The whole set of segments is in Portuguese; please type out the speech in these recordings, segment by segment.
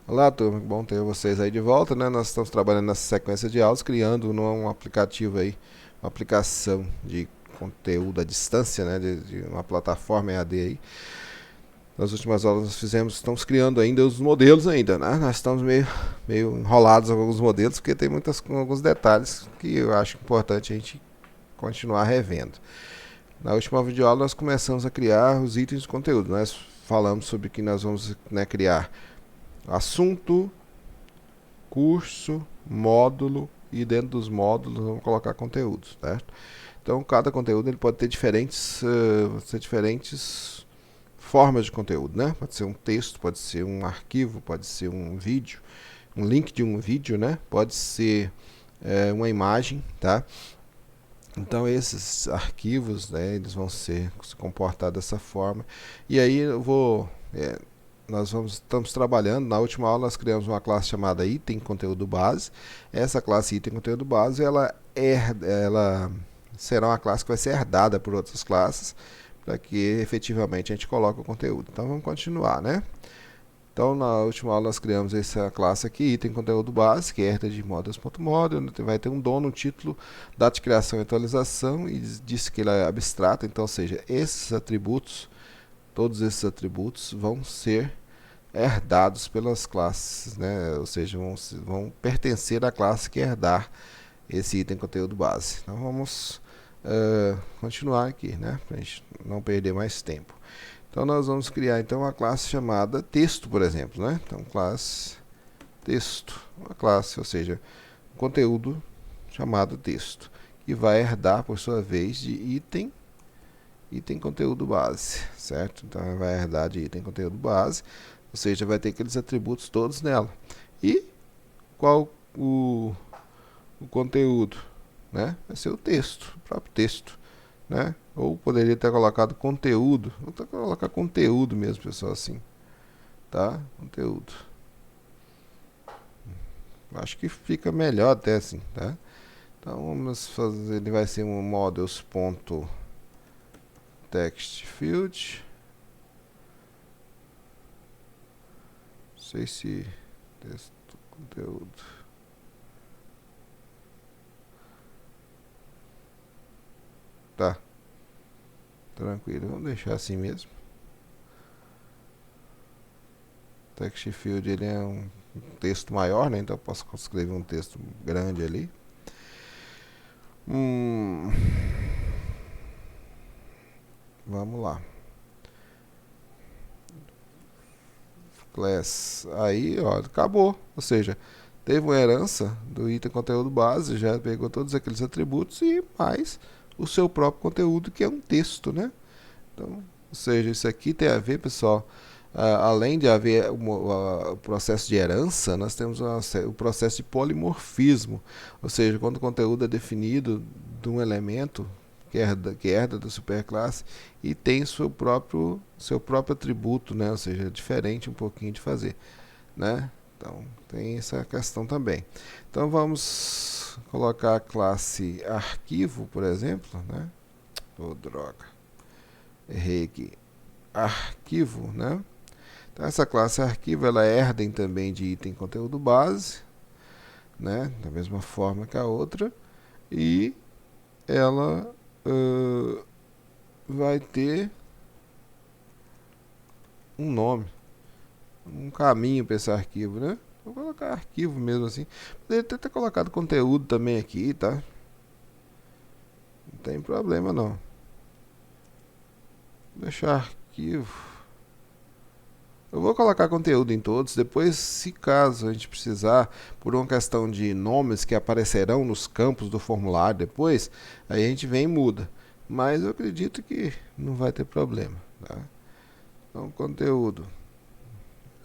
Olá, turma, bom ter vocês aí de volta, né? Nós estamos trabalhando nessa sequência de aulas, criando um aplicativo aí, uma aplicação de conteúdo à distância, né? De uma plataforma EAD aí. Nas últimas aulas nós estamos criando ainda os modelos ainda, né? Nós estamos meio enrolados com alguns modelos, porque tem alguns detalhes que eu acho importante a gente continuar revendo. Na última videoaula nós começamos a criar os itens de conteúdo. Nós falamos sobre que nós vamos, né, criar assunto, curso, módulo, e dentro dos módulos vamos colocar conteúdos, certo? Então cada conteúdo ele pode ter diferentes formas de conteúdo, né? Pode ser um texto, pode ser um arquivo, pode ser um vídeo, um link de um vídeo, né? Pode ser uma imagem, tá? Então esses arquivos, né, eles vão se comportar dessa forma. E aí estamos trabalhando. Na última aula nós criamos uma classe chamada item conteúdo base. Essa classe item conteúdo base, ela será uma classe que vai ser herdada por outras classes, para que efetivamente a gente coloque o conteúdo. Então vamos continuar, né? Então na última aula nós criamos essa classe aqui, item conteúdo base, que herda de modules.module, vai ter um dono, um título, data de criação e atualização, e disse que ele é abstrato, então, ou seja, esses atributos, todos esses atributos vão ser herdados pelas classes, né? Ou seja, vão pertencer à classe que herdar esse item conteúdo base. Então vamos continuar aqui, né? Para a gente não perder mais tempo. Então nós vamos criar então uma classe chamada texto, por exemplo, né? Então classe texto, uma classe, ou seja, um conteúdo chamado texto, que vai herdar por sua vez de item conteúdo base, certo? Então vai herdar de item conteúdo base, ou seja, vai ter aqueles atributos todos nela. E qual o conteúdo, né? Vai ser o texto, o próprio texto, né? Ou poderia ter colocado conteúdo. Vou colocar conteúdo mesmo, pessoal, assim, tá? Conteúdo. Acho que fica melhor até assim, tá? Então vamos fazer, ele vai ser um models.textfield. Não sei se texto, conteúdo. Tá. Tranquilo, vamos deixar assim mesmo. Text field ele é um texto maior, né? Então eu posso escrever um texto grande ali. Vamos lá. Class. Aí, ó, acabou. Ou seja, teve uma herança do item conteúdo base, já pegou todos aqueles atributos e mais o seu próprio conteúdo, que é um texto, né? Então, ou seja, isso aqui tem a ver, pessoal, além de haver o processo de herança, nós temos o processo de polimorfismo, ou seja, quando o conteúdo é definido de um elemento que herda da superclasse e tem seu próprio atributo, né? Ou seja, é diferente um pouquinho de fazer, né? Então tem essa questão também. Então vamos colocar a classe arquivo, por exemplo, né? Oh, droga. Errei aqui. Arquivo, né? Então essa classe arquivo ela é herdem também de item conteúdo base, né? Da mesma forma que a outra, e ela vai ter um nome, um caminho para esse arquivo, né? Vou colocar arquivo mesmo assim. Poderia ter colocado conteúdo também aqui, tá? Não tem problema não. Vou deixar arquivo. Eu vou colocar conteúdo em todos, depois, se caso a gente precisar, por uma questão de nomes que aparecerão nos campos do formulário depois, aí a gente vem e muda. Mas eu acredito que não vai ter problema, tá? Então, conteúdo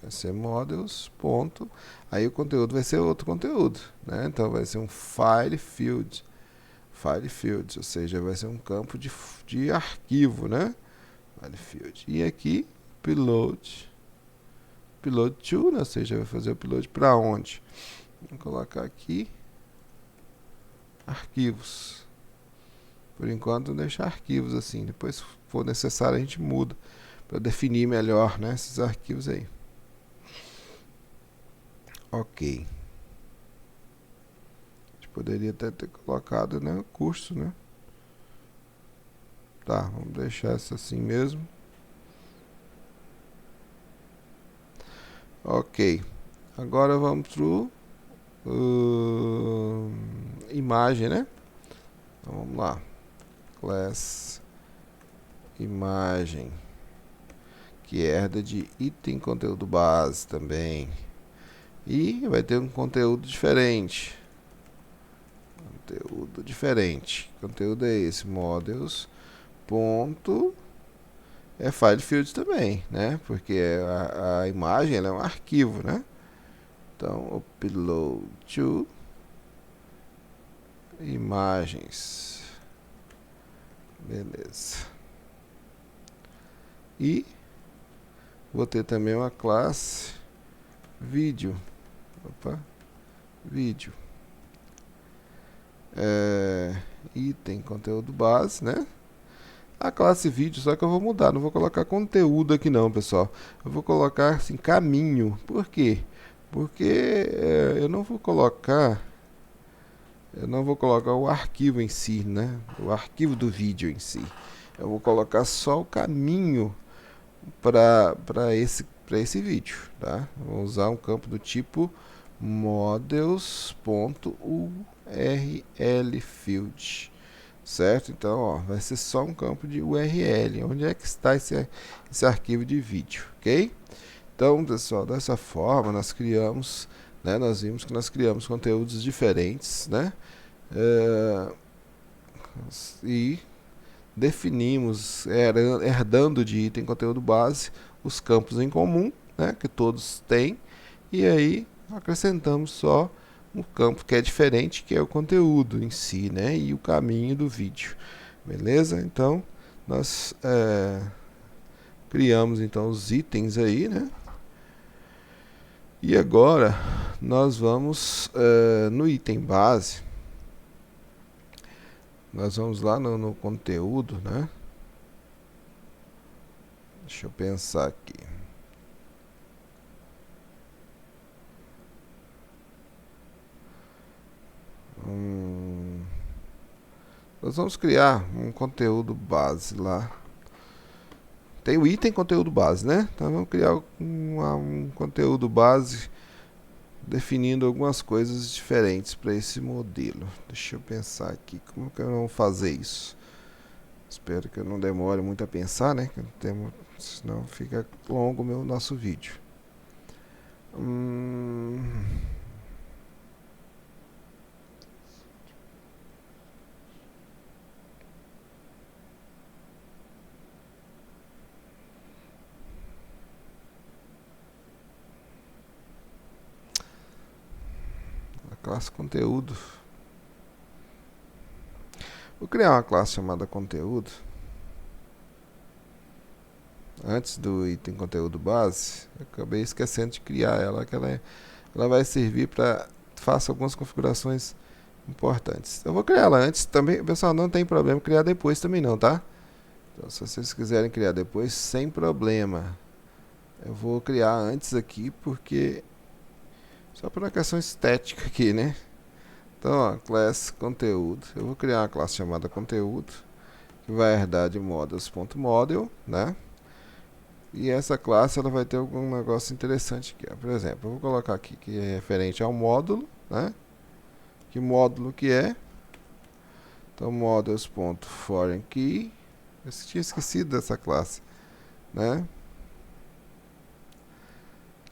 vai ser models, ponto. Aí o conteúdo vai ser outro conteúdo, né? Então vai ser um file field. File field, ou seja, vai ser um campo de arquivo, né? File field. E aqui, upload to, né? Ou seja, vai fazer o upload para onde? Vou colocar aqui arquivos. Por enquanto, deixar arquivos assim. Depois, se for necessário, a gente muda para definir melhor, né, esses arquivos aí. Ok. A gente poderia até ter colocado, né, o curso, né? Tá, vamos deixar isso assim mesmo. Ok. Agora vamos pro imagem, né? Então, vamos lá. Class imagem, que herda de item conteúdo base também. E vai ter um conteúdo diferente. Conteúdo diferente. Conteúdo é esse, models. Ponto. É file field também, né? Porque a imagem ela é um arquivo, né? Então, upload to imagens. Beleza. E vou ter também uma classe vídeo. Opa, vídeo. Item, conteúdo base, né? A classe vídeo, só que eu vou mudar, não vou colocar conteúdo aqui não, pessoal. Eu vou colocar assim, caminho. Por quê? Porque eu não vou colocar o arquivo em si, né? O arquivo do vídeo em si. Eu vou colocar só o caminho para esse vídeo, tá? Vou usar um campo do tipo models.urlfield, certo? Então, ó, vai ser só um campo de URL. Onde é que está esse arquivo de vídeo, ok? Então, pessoal, dessa forma nós criamos, né? Nós vimos que nós criamos conteúdos diferentes, né? E definimos, herdando de item conteúdo base, os campos em comum, né, que todos têm, e aí acrescentamos só um campo que é diferente, que é o conteúdo em si, né, e o caminho do vídeo. Beleza? Então, nós criamos então os itens aí, né? E agora nós vamos no item base. Nós vamos lá no conteúdo, né? Deixa eu pensar aqui. Nós vamos criar um conteúdo base lá. Tem o item conteúdo base, né? Então vamos criar um conteúdo base definindo algumas coisas diferentes para esse modelo. Deixa eu pensar aqui, como que eu vou fazer isso? Espero que eu não demore muito a pensar, né? Senão fica longo o nosso vídeo. A classe conteúdo. Vou criar uma classe chamada conteúdo. Antes do item conteúdo base, eu acabei esquecendo de criar ela, que ela vai servir para faça algumas configurações importantes. Eu vou criar ela antes também, pessoal, não tem problema criar depois também não, tá? Então, se vocês quiserem criar depois, sem problema. Eu vou criar antes aqui, porque só por uma questão estética aqui, né? Então, ó, class conteúdo. Eu vou criar uma classe chamada conteúdo, que vai herdar de models.model, né? E essa classe ela vai ter algum negócio interessante aqui, ó. Por exemplo, eu vou colocar aqui que é referente ao módulo, né? Que módulo que é? Então, models.foreignKey. Eu tinha esquecido dessa classe, né?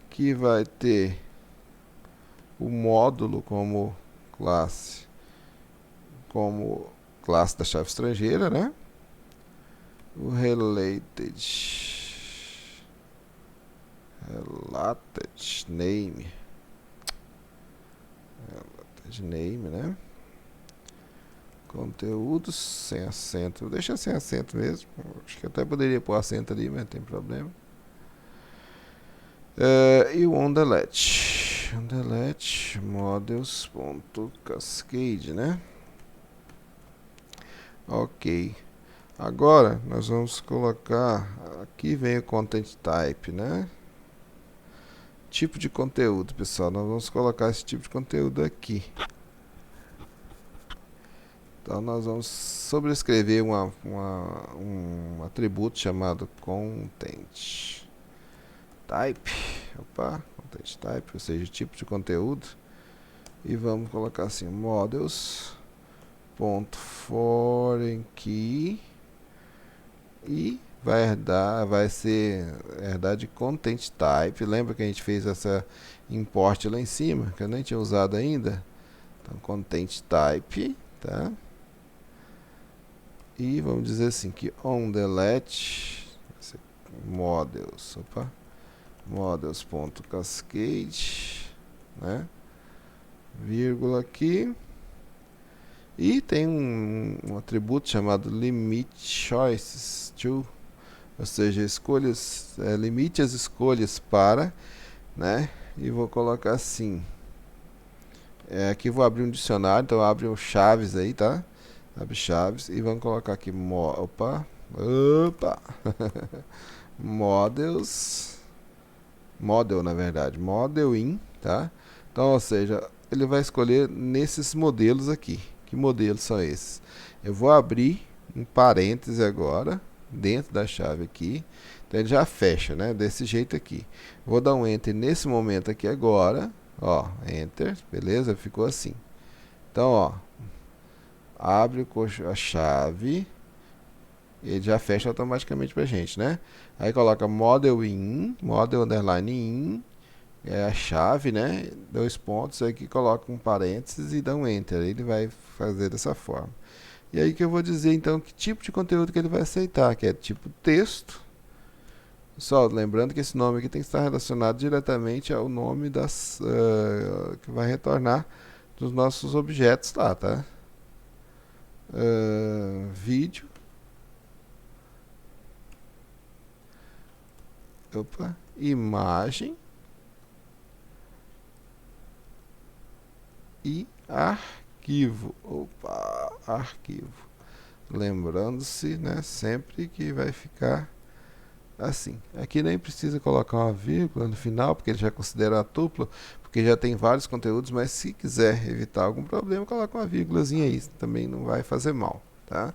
Que vai ter o módulo como classe da chave estrangeira, né? O related name, né? Conteúdos sem acento. Vou deixar sem acento mesmo. Acho que até poderia pôr acento ali, mas não tem problema. E o onDelete. onDelete models.cascade, né? Ok. Agora nós vamos colocar. Aqui vem o content type, né? tipo de conteúdo, pessoal. Nós vamos colocar esse tipo de conteúdo aqui. Então nós vamos sobrescrever um atributo chamado content type. Opa, content type, ou seja, tipo de conteúdo. E vamos colocar assim, models.foreign key e vai ser herdar de content type. Lembra que a gente fez essa import lá em cima, que eu nem tinha usado ainda? Então, content type, tá? E vamos dizer assim que onDelete models.cascade, né? Vírgula aqui. E tem um atributo chamado limit choices to, ou seja, escolhas, limite as escolhas para, né? E vou colocar assim. Aqui vou abrir um dicionário, então abre o chaves aí, tá? Abre chaves e vamos colocar aqui opa, model na verdade, model in, tá? Então, ou seja, ele vai escolher nesses modelos aqui. Que modelos são esses? Eu vou abrir um parêntese agora, dentro da chave aqui. Então ele já fecha, né? Desse jeito aqui. Vou dar um Enter nesse momento aqui agora. Ó, Enter, beleza? Ficou assim. Então, ó, abre a chave. Ele já fecha automaticamente pra gente, né? Aí coloca model in, model underline in. É a chave, né? 2 pontos, aqui coloca um parênteses e dá um enter. Ele vai fazer dessa forma. E aí que eu vou dizer então que tipo de conteúdo que ele vai aceitar, que é tipo texto. Só lembrando que esse nome aqui tem que estar relacionado diretamente ao nome das que vai retornar dos nossos objetos lá, tá? Vídeo. Opa, imagem. E arquivo. Opa, arquivo. Lembrando-se, né, sempre que vai ficar assim. Aqui nem precisa colocar uma vírgula no final, porque ele já considera uma tupla, porque já tem vários conteúdos, mas se quiser evitar algum problema, coloca uma vírgulazinha aí, também não vai fazer mal, tá?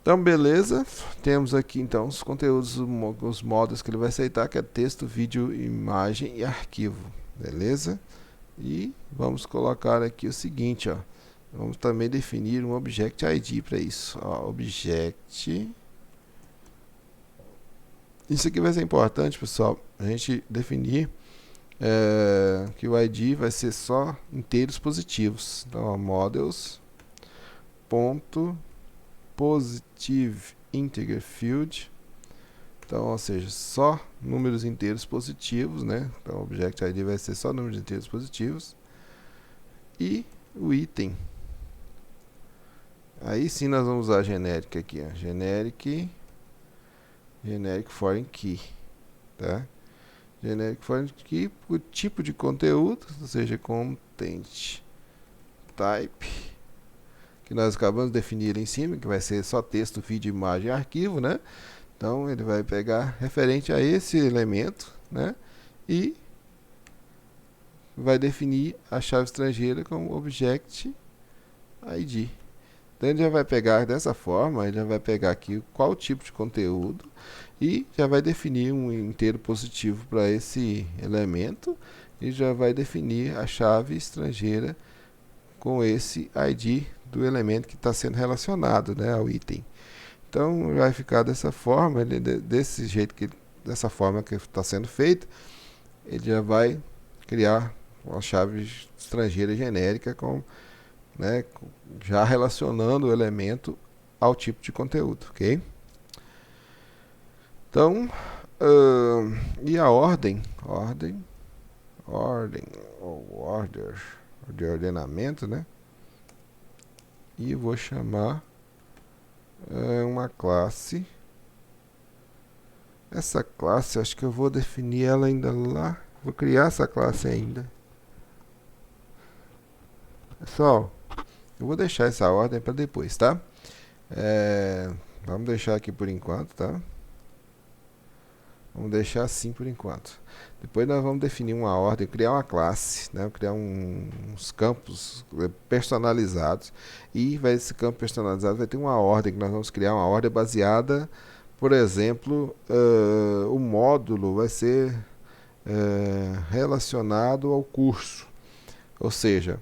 Então, beleza. Temos aqui então os conteúdos, os modos que ele vai aceitar, que é texto, vídeo, imagem e arquivo, beleza? E vamos colocar aqui o seguinte, ó. Vamos também definir um Object ID para isso. Ó, Object. Isso aqui vai ser importante, pessoal. A gente definir que o ID vai ser só inteiros positivos. Então, ó, models.positiveIntegerField. Então, ou seja, só números inteiros positivos, né? Então, o Object ID vai ser só números inteiros positivos. E o item. Aí sim nós vamos usar a genérica aqui, ó. Generic foreign key, tá? Generic foreign key, o tipo de conteúdo, ou seja, content type, que nós acabamos de definir ali em cima, que vai ser só texto, vídeo, imagem e arquivo, né? Então ele vai pegar referente a esse elemento, né? E vai definir a chave estrangeira como Object ID. Então ele já vai pegar dessa forma, ele já vai pegar aqui qual tipo de conteúdo e já vai definir um inteiro positivo para esse elemento e já vai definir a chave estrangeira com esse ID do elemento que está sendo relacionado, né, ao item. Então vai ficar dessa forma, ele, desse jeito que dessa forma que está sendo feito, ele já vai criar uma chave estrangeira genérica com, né, já relacionando o elemento ao tipo de conteúdo, ok? Então, e a ordem ou order de ordenamento, né? E vou chamar uma classe. Essa classe, acho que eu vou definir ela ainda lá. Vou criar essa classe ainda. Pessoal, eu vou deixar essa ordem para depois, tá? Vamos deixar aqui por enquanto, tá? Vamos deixar assim por enquanto. Depois nós vamos definir uma ordem, criar uma classe, né? Criar uns campos personalizados. E esse campo personalizado vai ter uma ordem, que nós vamos criar uma ordem baseada, por exemplo, o módulo vai ser relacionado ao curso. Ou seja,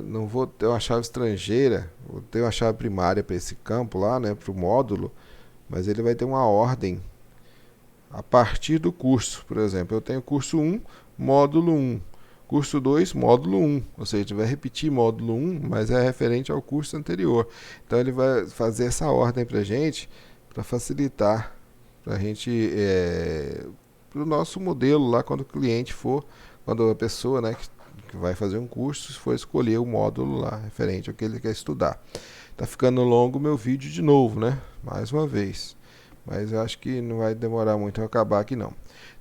não vou ter uma chave estrangeira, vou ter uma chave primária para esse campo lá, né, para o módulo, mas ele vai ter uma ordem a partir do curso. Por exemplo, eu tenho curso 1, módulo 1, curso 2, módulo 1, ou seja, vai repetir módulo 1, mas é referente ao curso anterior. Então ele vai fazer essa ordem para a gente, para facilitar para a gente, para o nosso modelo lá, quando o cliente for, quando a pessoa, né, que vai fazer um curso, for escolher o módulo lá, referente ao que ele quer estudar. Tá ficando longo o meu vídeo de novo, né? Mais uma vez. Mas eu acho que não vai demorar muito a acabar aqui não.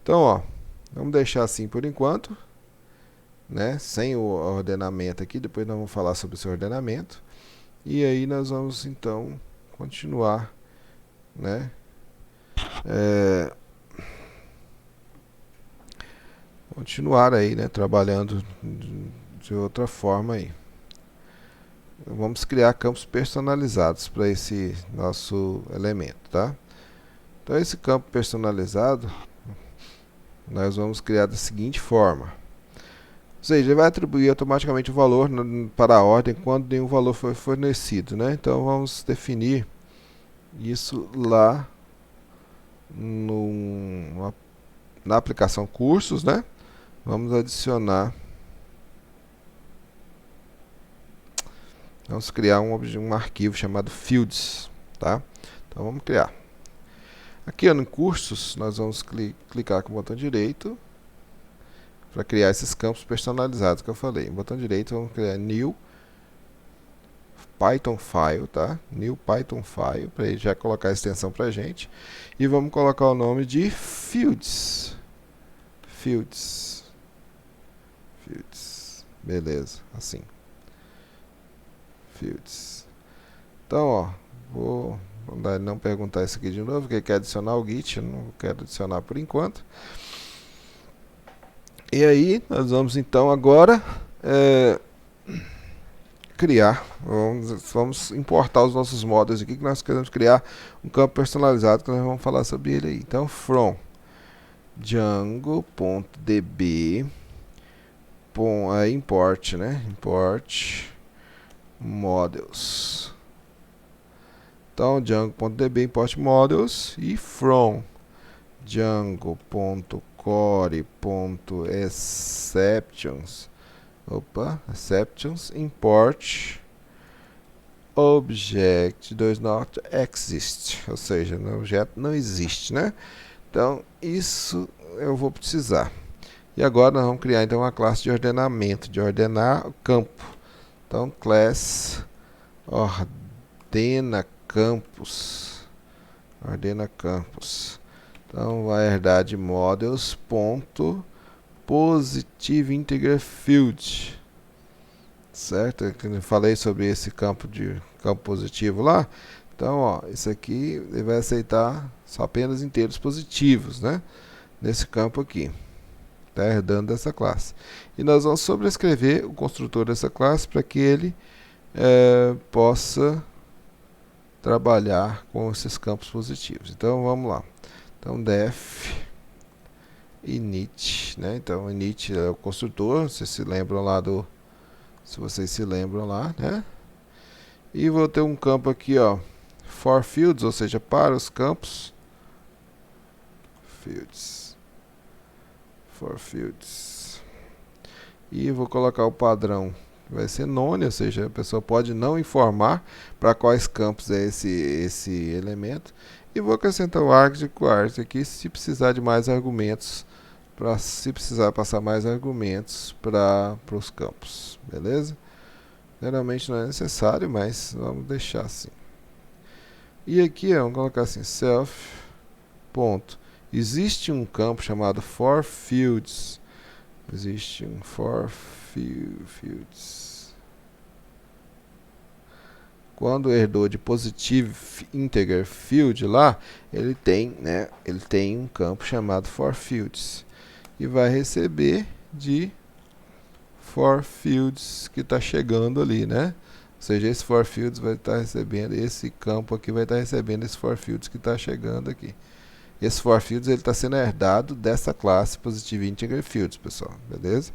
Então, ó, vamos deixar assim por enquanto, né? Sem o ordenamento aqui, depois nós vamos falar sobre esse ordenamento. E aí nós vamos então continuar, né? Continuar aí, né? Trabalhando de outra forma aí. Vamos criar campos personalizados para esse nosso elemento, tá? Então esse campo personalizado nós vamos criar da seguinte forma. Ou seja, ele vai atribuir automaticamente o valor para a ordem quando nenhum valor foi fornecido, né? Então vamos definir isso lá na aplicação cursos, né? Vamos adicionar, vamos criar um arquivo chamado fields, tá? Então vamos criar. Aqui no cursos, nós vamos clicar com o botão direito para criar esses campos personalizados que eu falei. Botão direito, vamos criar new Python file, tá? New Python file, para ele já colocar a extensão para a gente. E vamos colocar o nome de fields. Fields. Beleza, assim. Fields. Então, ó, vou mandar ele não perguntar isso aqui de novo, porque ele quer adicionar o Git, eu não quero adicionar por enquanto. E aí, nós vamos então agora criar, vamos importar os nossos modelos aqui, que nós queremos criar um campo personalizado, que nós vamos falar sobre ele aí. Então, from django.db import, né? Import models. Então, django.db import models e from django.core.exceptions import object does not exist, ou seja, o objeto não existe, né? Então isso eu vou precisar. E agora nós vamos criar então uma classe de ordenamento, de ordenar o campo. Então class ordena campos, então vai herdar de models.positive integer field, certo? Eu falei sobre esse campo positivo lá. Então, ó, isso aqui ele vai aceitar só apenas inteiros positivos, né? Nesse campo aqui, está herdando dessa classe. E nós vamos sobrescrever o construtor dessa classe para que ele possa trabalhar com esses campos positivos. Então vamos lá. Então def init, né? Então init é o construtor, vocês se lembram lá né? E vou ter um campo aqui, ó, for fields, ou seja, para os campos for fields. E vou colocar o padrão, vai ser none, ou seja, a pessoa pode não informar para quais campos é esse elemento. E vou acrescentar o arg aqui se precisar de mais argumentos, se precisar passar mais argumentos para os campos, beleza? Geralmente não é necessário, mas vamos deixar assim. E aqui vamos colocar assim, self ponto. Existe um campo chamado for fields. Existe um for fields. quando herdou de positive integer field lá, ele tem, né, ele tem um campo chamado forFields e vai receber de forFields que está chegando ali, né? Ou seja, esse forFields vai estar recebendo, esse campo aqui vai estar recebendo esse forFields que está chegando aqui. Esse forFields ele está sendo herdado dessa classe positive integer fields, pessoal, beleza?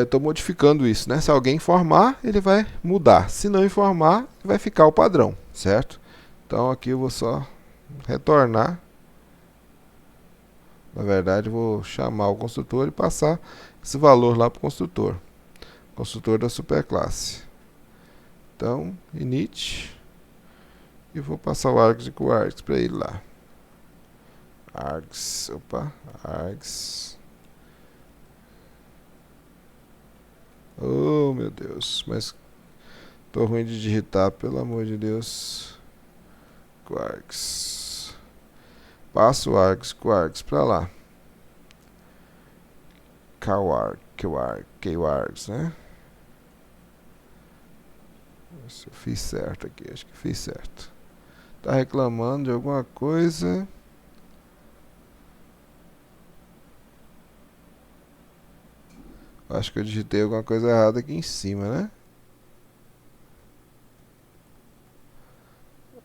Estou modificando isso, né? Se alguém informar, ele vai mudar. Se não informar, vai ficar o padrão, certo? Então aqui eu vou só retornar. Na verdade, eu vou chamar o construtor e passar esse valor lá para o construtor da superclasse. Então, init, e vou passar o args e o args para ele lá. Args, args. Oh, meu Deus, mas tô ruim de digitar, pelo amor de Deus. Quarks. Passo o args, quarks para lá. Kwargs, né? Se eu fiz certo aqui, acho que fiz certo. Tá reclamando de alguma coisa? Acho que eu digitei alguma coisa errada aqui em cima, né?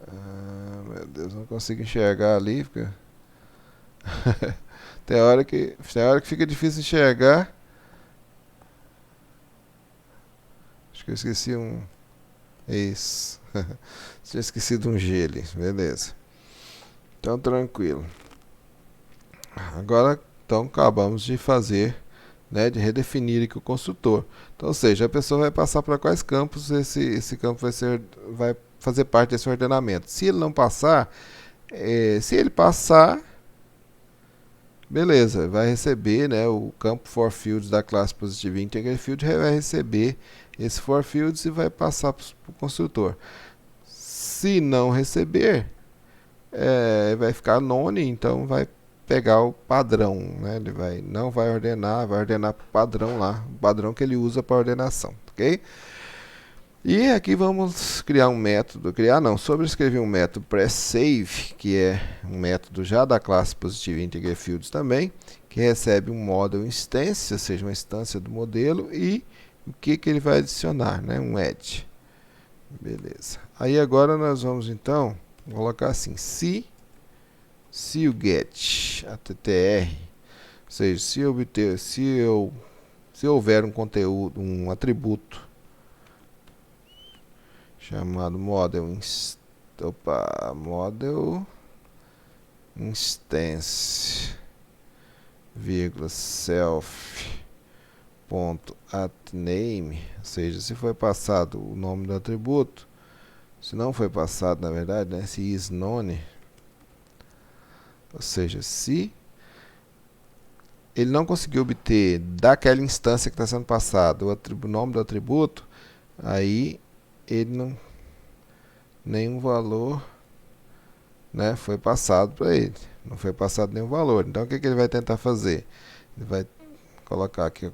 Ah, meu Deus, não consigo enxergar ali, fica... tem hora que fica difícil enxergar. Acho que eu esqueci um... Isso. Tinha esquecido um G ali, beleza. Então, tranquilo. Agora, então, acabamos de fazer, né, de redefinir aqui o construtor. Então, ou seja, a pessoa vai passar para quais campos esse campo vai fazer parte desse ordenamento. Se ele não passar, se ele passar, beleza, vai receber, né, o campo forFields da classe positive integer field, vai receber esse forFields e vai passar para o construtor. Se não receber, vai ficar none, então vai pegar o padrão, né? Ele não vai ordenar, vai ordenar para o padrão lá, o padrão que ele usa para ordenação, ok? E aqui vamos criar um método, sobrescrever um método pressSave, que é um método já da classe positive integer fields também, que recebe um model instance, ou seja, uma instância do modelo, e o que ele vai adicionar, né? Um add. Beleza. Aí agora nós vamos então colocar assim, se o get attr, ou seja, se houver um conteúdo, um atributo chamado model instance, vírgula self ponto at name, ou seja, se foi passado o nome do atributo, se não foi passado, na verdade, né, se is none, ou seja, se ele não conseguiu obter daquela instância que está sendo passado o nome do atributo, aí ele não, nenhum valor, né, foi passado para ele, não foi passado nenhum valor. Então o que ele vai tentar fazer? Ele vai colocar aqui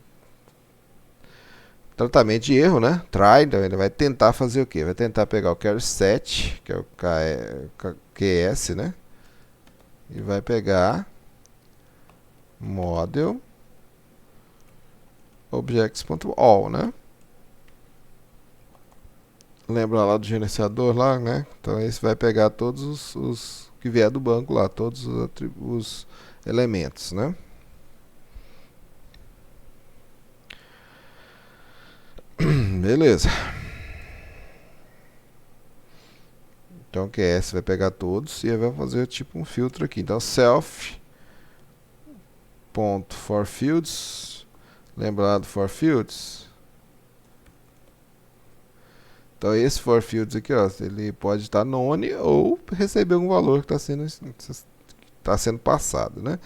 tratamento de erro, né? Try, então ele vai tentar fazer o quê? Vai tentar pegar o char_set, que é o QS, né? E vai pegar model objects.all, né? Lembra lá do gerenciador lá, né? Então esse vai pegar todos os que vier do banco lá, todos os elementos, né? Beleza. Então o QS vai pegar todos e vai fazer tipo um filtro aqui. Então self.forFields, lembra lá do forFields? Então esse forFields aqui, ó, ele pode estar none ou receber um valor que está sendo passado, né?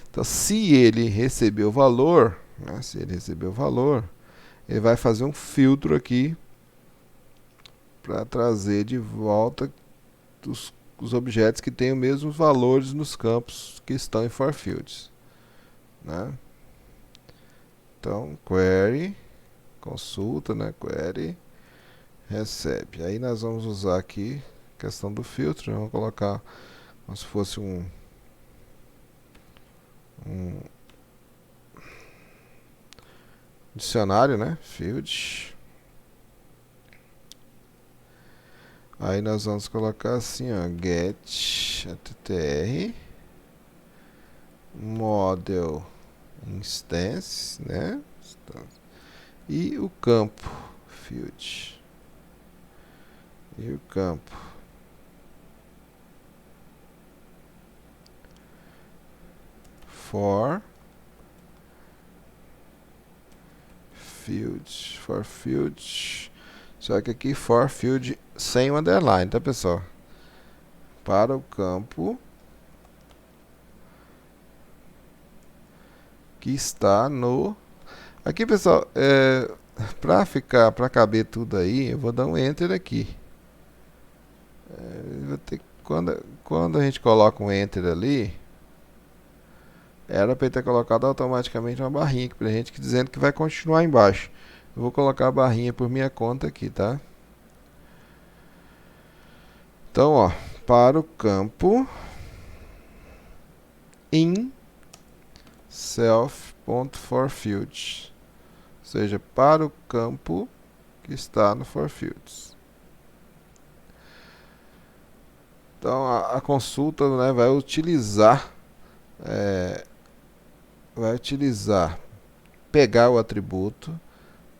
Então se ele receber o valor, né, ele vai fazer um filtro aqui para trazer de volta os objetos que têm os mesmos valores nos campos que estão em forFields, né? Então query, consulta, né? Query recebe. Aí nós vamos usar aqui a questão do filtro, vamos colocar como se fosse um dicionário, né? Field. Aí nós vamos colocar assim, ó, get attr model instance, né? E o campo field. E o campo for field, só que aqui for field sem o underline, tá, pessoal? Para o campo que está no... Aqui, pessoal, para caber tudo aí, eu vou dar um enter aqui. Vou ter, quando a gente coloca um enter ali, era para ele ter colocado automaticamente uma barrinha aqui pra gente, dizendo que vai continuar embaixo. Eu vou colocar a barrinha por minha conta aqui, tá? Então, ó, para o campo in self.forFields, ou seja, para o campo que está no forFields. Então, a consulta, né, vai utilizar pegar o atributo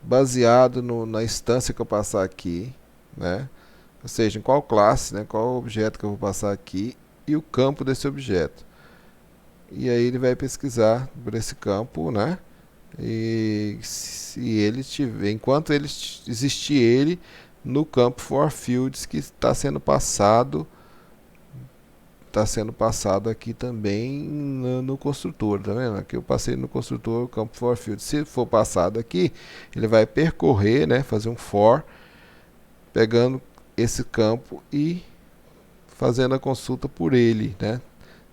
baseado na instância que eu passar aqui, né? Ou seja, em qual classe, né, qual objeto que eu vou passar aqui e o campo desse objeto. E aí ele vai pesquisar por esse campo, né? E se ele tiver, enquanto ele existir ele no campo forFields que está sendo passado aqui também no construtor, tá vendo? Aqui eu passei no construtor o campo forFields. Se for passado aqui, ele vai percorrer, né, fazer um for pegando esse campo e fazendo a consulta por ele, né,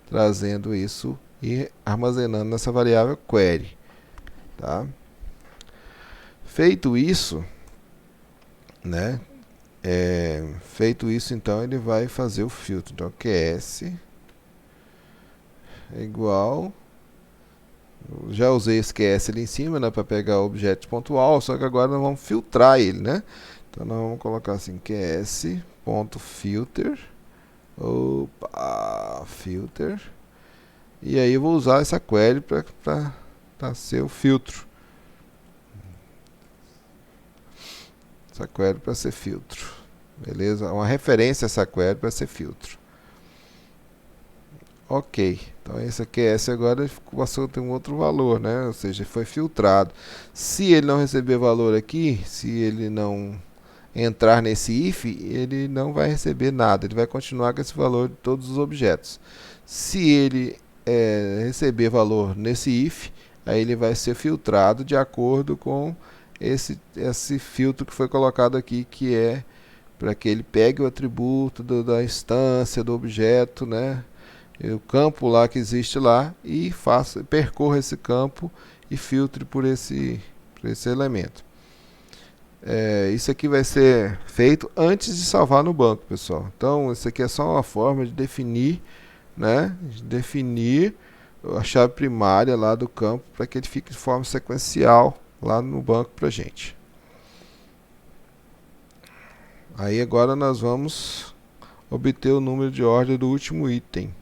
trazendo isso e armazenando nessa variável query, tá? Feito isso, né, feito isso, então ele vai fazer o filtro. Então QS é igual, já usei esse QS ali em cima, né, para pegar o objeto pontual, só que agora nós vamos filtrar ele, né? Então nós vamos colocar assim QS.filter, filter, e aí eu vou usar essa query para ser o filtro. Essa query para ser filtro. Beleza? Uma referência a essa query para ser filtro. Ok. Então esse QS agora passou a ter um outro valor, né? Ou seja, foi filtrado. Se ele não receber valor aqui, se ele não entrar nesse if, ele não vai receber nada. Ele vai continuar com esse valor de todos os objetos. Se ele receber valor nesse if, aí ele vai ser filtrado de acordo com esse filtro que foi colocado aqui, que é para que ele pegue o atributo da instância do objeto, né, o campo lá que existe lá, e percorra esse campo e filtre por esse elemento. Isso aqui vai ser feito antes de salvar no banco, pessoal. Então isso aqui é só uma forma de definir, né, a chave primária lá do campo para que ele fique de forma sequencial lá no banco para gente. Aí agora nós vamos obter o número de ordem do último item,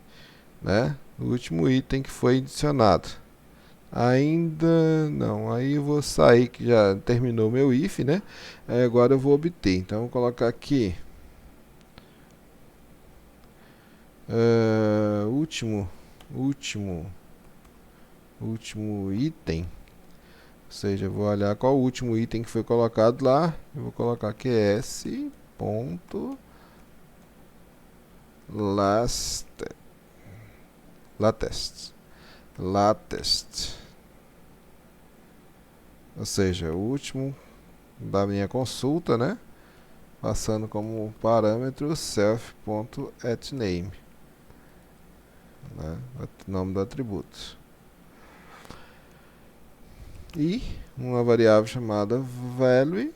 né? O último item que foi adicionado. Ainda não, aí eu vou sair que já terminou meu if, né? Aí agora eu vou obter. Então vou colocar aqui último item. Ou seja, eu vou olhar qual o último item que foi colocado lá. Eu vou colocar QS ponto latest. Ou seja, o último da minha consulta, né? Passando como parâmetro self.atName, né? O nome do atributo. E uma variável chamada value,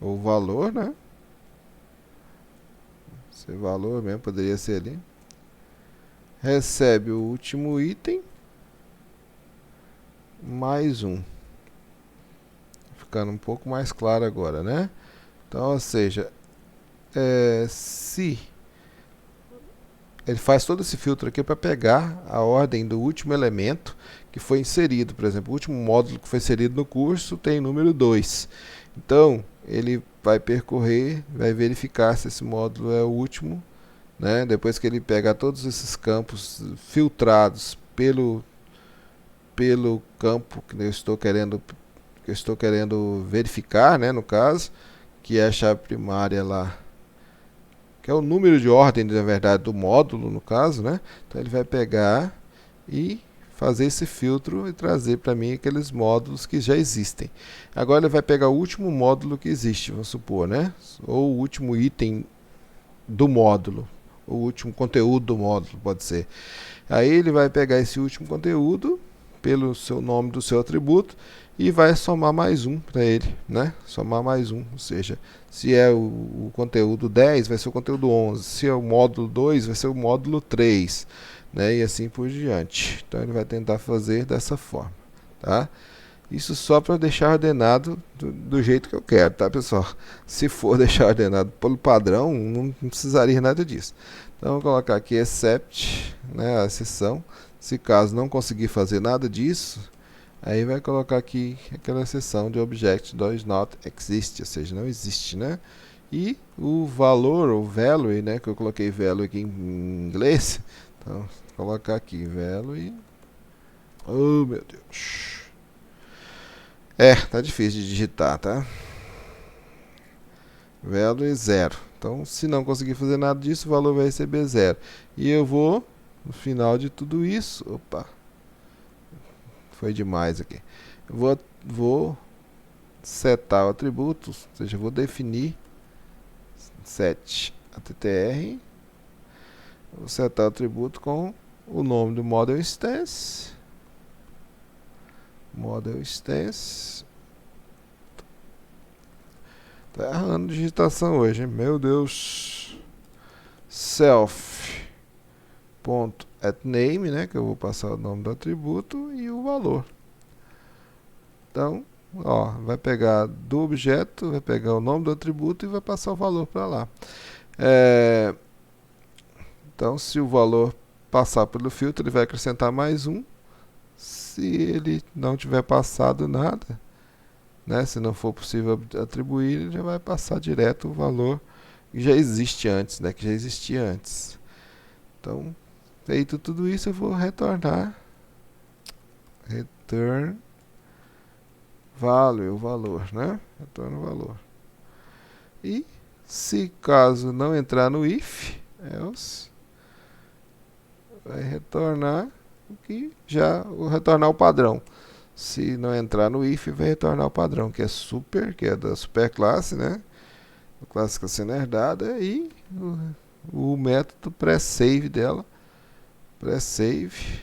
ou valor, né? Esse valor mesmo poderia ser ali. Recebe o último item mais um. Ficando um pouco mais claro agora, né? Então, ou seja, se ele faz todo esse filtro aqui para pegar a ordem do último elemento que foi inserido. Por exemplo, o último módulo que foi inserido no curso tem número 2. Então, ele vai percorrer, vai verificar se esse módulo é o último, né? Depois que ele pega todos esses campos filtrados pelo campo que eu estou querendo verificar, né, no caso, que é a chave primária lá, que é o número de ordem, na verdade, do módulo, no caso, né? Então ele vai pegar e fazer esse filtro e trazer para mim aqueles módulos que já existem. Agora ele vai pegar o último módulo que existe, vamos supor, né? Ou o último item do módulo, o último conteúdo do módulo, pode ser. Aí ele vai pegar esse último conteúdo pelo seu nome do seu atributo e vai somar mais um para ele, né? Somar mais um, ou seja, se é o conteúdo 10, vai ser o conteúdo 11, se é o módulo 2, vai ser o módulo 3, né? E assim por diante. Então ele vai tentar fazer dessa forma, tá? Isso só para deixar ordenado do jeito que eu quero, tá, pessoal? Se for deixar ordenado pelo padrão, não precisaria nada disso. Então, vou colocar aqui except, né, a exceção. Se caso não conseguir fazer nada disso, aí vai colocar aqui aquela exceção de object does not exist, ou seja, não existe, né? E o valor, ou value, né, que eu coloquei value aqui em inglês. Então, vou colocar aqui value. Oh, meu Deus. Tá difícil de digitar, tá? Value 0. Então, se não conseguir fazer nada disso, o valor vai receber 0. E eu vou, no final de tudo isso... Opa! Foi demais aqui. Vou setar o atributo, ou seja, vou definir set attr. Vou setar o atributo com o nome do model instance. Model instance. Tá errando digitação hoje, hein? Meu Deus. Self.atName, né? Que eu vou passar o nome do atributo e o valor. Então, ó, vai pegar do objeto, vai pegar o nome do atributo e vai passar o valor para lá. Então, se o valor passar pelo filtro, ele vai acrescentar mais um. Se ele não tiver passado nada, né, se não for possível atribuir, ele já vai passar direto o valor que já existe antes, né, que já existia antes. Então, feito tudo isso, eu vou retornar return value, o valor, né? Retorna o valor. E se caso não entrar no if, else, vai retornar retornar o padrão. Se não entrar no if, vai retornar o padrão, que é super, que é da superclasse, né? A classe está sendo herdada, e o método pré-save dela, pré-save,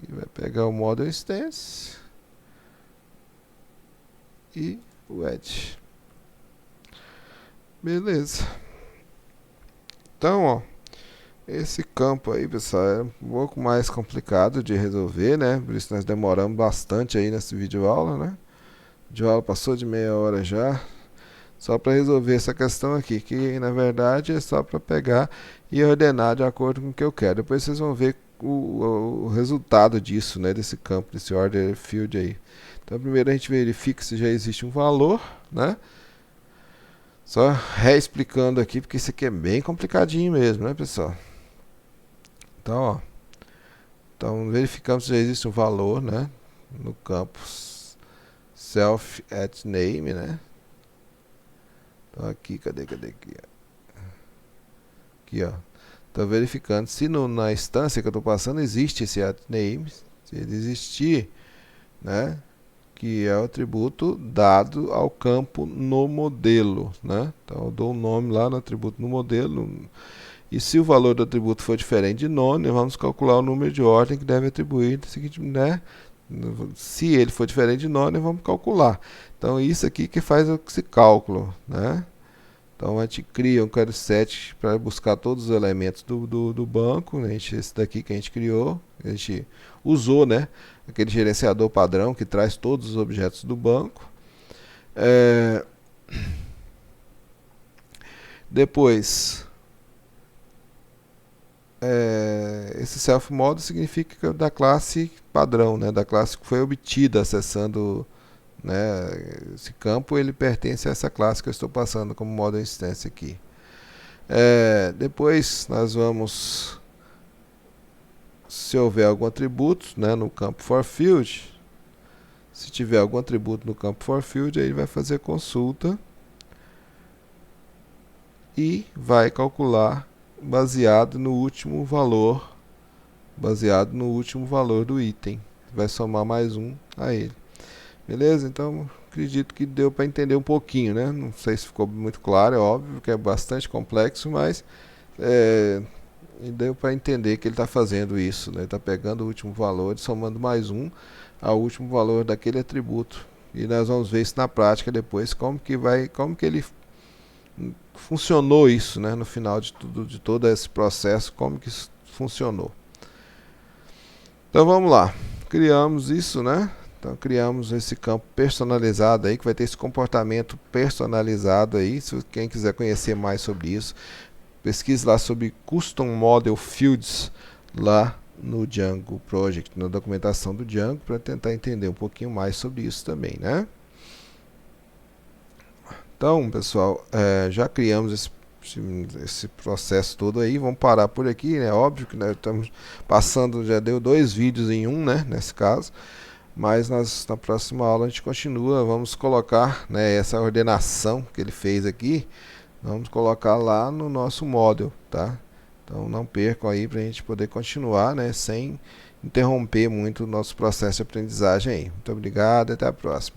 e vai pegar o model instance e o edge. Beleza. Então, ó, esse campo aí, pessoal, é um pouco mais complicado de resolver, né? Por isso nós demoramos bastante aí nesse vídeo aula, né? O vídeo aula passou de meia hora já, só para resolver essa questão aqui, que na verdade é só para pegar e ordenar de acordo com o que eu quero. Depois vocês vão ver o resultado disso, né? Desse campo, desse order field aí. Então primeiro a gente verifica se já existe um valor, né? Só reexplicando aqui, porque isso aqui é bem complicadinho mesmo, né, pessoal? Então, ó, então verificamos se já existe um valor, né, no campo self@name, né? Então aqui, cadê aqui? Aqui, ó. Estou verificando se na instância que eu estou passando existe esse @name. Se ele existir, né, que é o atributo dado ao campo no modelo, né? Então eu dou um nome lá no atributo no modelo. E se o valor do atributo for diferente de none, vamos calcular o número de ordem que deve atribuir, né, Se ele for diferente de nós, nós vamos calcular. Então isso aqui que faz esse cálculo, né? Então a gente cria um query set para buscar todos os elementos do banco, né? Esse daqui que a gente criou, a gente usou, né? Aquele gerenciador padrão que traz todos os objetos do banco. Depois, esse self model significa que é da classe padrão, né? Da classe que foi obtida acessando, né, esse campo, ele pertence a essa classe que eu estou passando como model instance aqui. Depois nós vamos, se houver algum atributo, né, no campo forField, se tiver algum atributo no campo forField, aí ele vai fazer consulta e vai calcular baseado no último valor do item. Vai somar mais um a ele. Beleza? Então, acredito que deu para entender um pouquinho, né? Não sei se ficou muito claro, é óbvio que é bastante complexo, mas deu para entender que ele está fazendo isso, né? Ele está pegando o último valor e somando mais um ao último valor daquele atributo. E nós vamos ver isso na prática depois, como que ele funcionou isso, né? No final de todo esse processo, como que isso funcionou. Então vamos lá, criamos isso, né? Então criamos esse campo personalizado aí, que vai ter esse comportamento personalizado aí. Se quem quiser conhecer mais sobre isso, pesquise lá sobre Custom Model Fields lá no Django Project, na documentação do Django, para tentar entender um pouquinho mais sobre isso também, né? Então, pessoal, já criamos esse processo todo aí. Vamos parar por aqui, né? Óbvio que nós estamos passando, já deu 2 vídeos em um, né? Nesse caso. Mas na próxima aula a gente continua, vamos colocar, né, essa ordenação que ele fez aqui, vamos colocar lá no nosso model, tá? Então não percam aí para a gente poder continuar, né, sem interromper muito o nosso processo de aprendizagem aí. Muito obrigado e até a próxima.